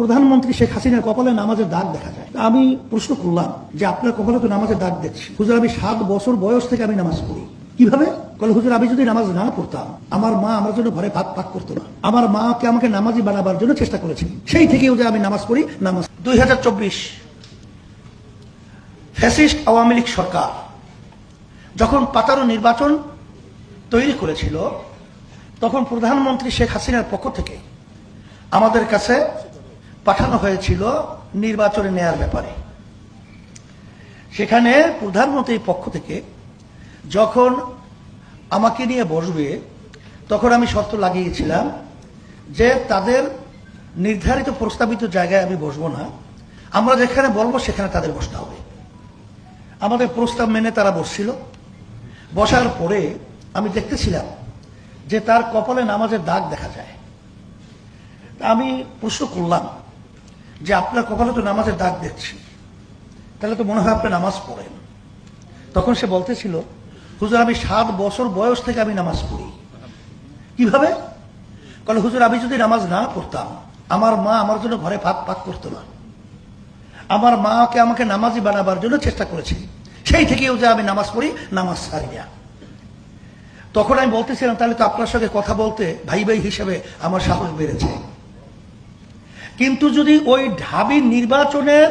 প্রধানমন্ত্রী শেখ হাসিনার কপালে নামাজের দাগ দেখা যায়। আমি প্রশ্ন করলাম যে আপনার কপালে তো নামাজের দাগ দেখছি। হুজুর, আমি 7 বছর বয়স থেকে আমি নামাজ পড়ি। কিভাবে? বলে, হুজুর, আমি যদি নামাজ না পড়তাম আমার মা আমার জন্য ঘরে ভাত পাক করতো না। আমার মাকে আমাকে নামাজি বানাবার জন্য চেষ্টা করেছে, সেই থেকে আমি নামাজ পড়ি। নামাজ 2024 ফ্যাসিস্ট আওয়ামী লীগ সরকার যখন 15 নির্বাচন তৈরি করেছিল, তখন প্রধানমন্ত্রী শেখ হাসিনার পক্ষ থেকে আমাদের কাছে পাঠানো হয়েছিল নির্বাচনে নেয়ার ব্যাপারে। সেখানে প্রধানমন্ত্রীর পক্ষ থেকে যখন আমাকে নিয়ে বসবে, তখন আমি শর্ত লাগিয়েছিলাম যে তাদের নির্ধারিত প্রস্তাবিত জায়গায় আমি বসবো না, আমরা যেখানে বলবো সেখানে তাদের বসতে হবে। আমাদের প্রস্তাব মেনে তারা বসছিল। বসার পরে আমি দেখতেছিলাম যে তার কপালে নামাজের দাগ দেখা যায়। আমি প্রশ্ন করলাম যে আপনার কপালে তো নামাজের দাগ দেখছি, তাহলে তো মনে হয় আপনি নামাজ পড়েন। তখন সে বলতেছিল, হুজুর, আমি 7 বছর বয়স থেকে আমি নামাজ পড়ি। কিভাবে? বলে, হুজুর, আমি যদি নামাজ না পড়তাম আমার মা আমার জন্য ঘরে ভাত পাক করতো না। আমার মাকে আমাকে নামাজি বানাবার জন্য চেষ্টা করেছে, সেই থেকেও যে আমি নামাজ পড়ি, নামাজ ছাড়ি না। তখন আমি বলতেছিলাম, তাহলে তো আপনার সঙ্গে কথা বলতে ভাই ভাই হিসেবে আমার সাহস বেড়েছে। কিন্তু যদি ওই ঢাবি নির্বাচনের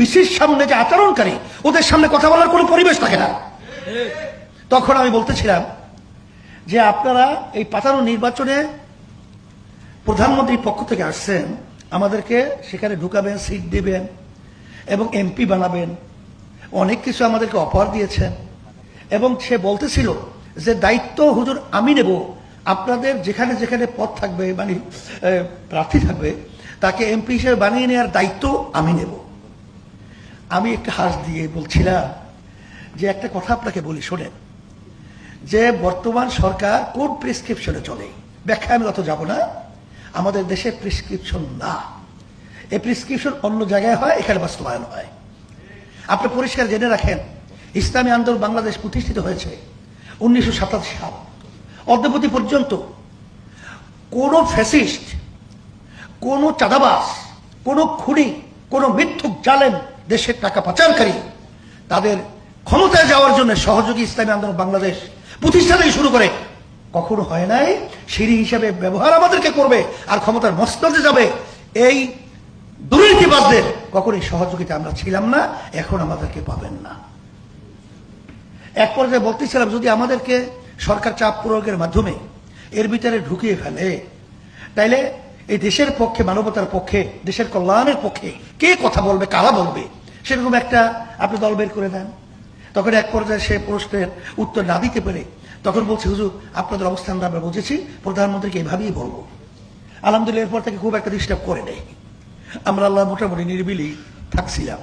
বিশেষ সামনে যে আচরণকারী, ওদের সামনে কথা বলার কোনো পরিবেশ থাকে না। তখন আমি বলতেছিলাম যে আপনারা এই 15 নির্বাচনে প্রধানমন্ত্রীর পক্ষ থেকে আসছেন, আমাদেরকে সেখানে ঢুকাবেন, সিট দেবেন এবং এমপি বানাবেন, অনেক কিছু আমাদেরকে অফার দিয়েছেন। এবং সে বলতেছিল যে দায়িত্ব হুজুর আমি নেব, আপনাদের যেখানে যেখানে পদ থাকবে, মানে প্রার্থী থাকবে, তাকে এমপি হিসেবে বানিয়ে নেওয়ার দায়িত্ব আমি নেব। আমি একটা হাস দিয়ে বলছিলাম যে একটা কথা আপনাকে বলি, শোনেন, যে বর্তমান সরকার কোন প্রেসক্রিপশনে চলে, ব্যাখ্যা আমি অত যাব না। আমাদের দেশে প্রেসক্রিপশন না, এই প্রেসক্রিপশন অন্য জায়গায় হয়, এখানে বাস্তবায়ন হয়। আপনি পরিষ্কার জেনে রাখেন, ইসলামী আন্দোলন বাংলাদেশ প্রতিষ্ঠিত হয়েছে 1987 সাল। অদ্যাবধি পর্যন্ত কোন ফ্যাসিস্ট, কোন চাঁদাবাজ, কোন খুনি, কোন মিথ্যুক জালেম, দেশের টাকা পাচারকারী, তাদের ক্ষমতায় যাওয়ার জন্য সহযোগী ইসলামী আন্দোলন বাংলাদেশ প্রতিষ্ঠা থেকে শুরু করে কখনো হয় নাই। সিঁড়ি হিসাবে ব্যবহার আমাদেরকে করবে, আর ক্ষমতার মসনদে যাবে, এই দুর্নীতিবাজদের কখনোই সহযোগিতা আমরা ছিলাম না, এখন আমাদেরকে পাবেন না। এক পর্যায়ে বলতেছিলাম, যদি আমাদেরকে সরকার চাপ প্রয়োগের মাধ্যমে এর ভিতরে ঢুকিয়ে ফেলে, তাইলে এই দেশের পক্ষে, মানবতার পক্ষে, দেশের কল্যাণের পক্ষে কে কথা বলবে, কারা বলবে, সেরকম একটা আপনি দল বের করে দেন। তখন এক পর্যায়ে সে প্রশ্নের উত্তর না দিতে পেরে তখন বলছে, হুজুর, আপনাদের অবস্থান আমরা বুঝেছি, প্রধানমন্ত্রীকে এভাবেই বলবো। আলহামদুলিল্লাহ এরপর থেকে খুব একটা ডিস্টার্ব করে নেই, আমরা আল্লাহ মোটামুটি নিরিবিলি থাকছিলাম।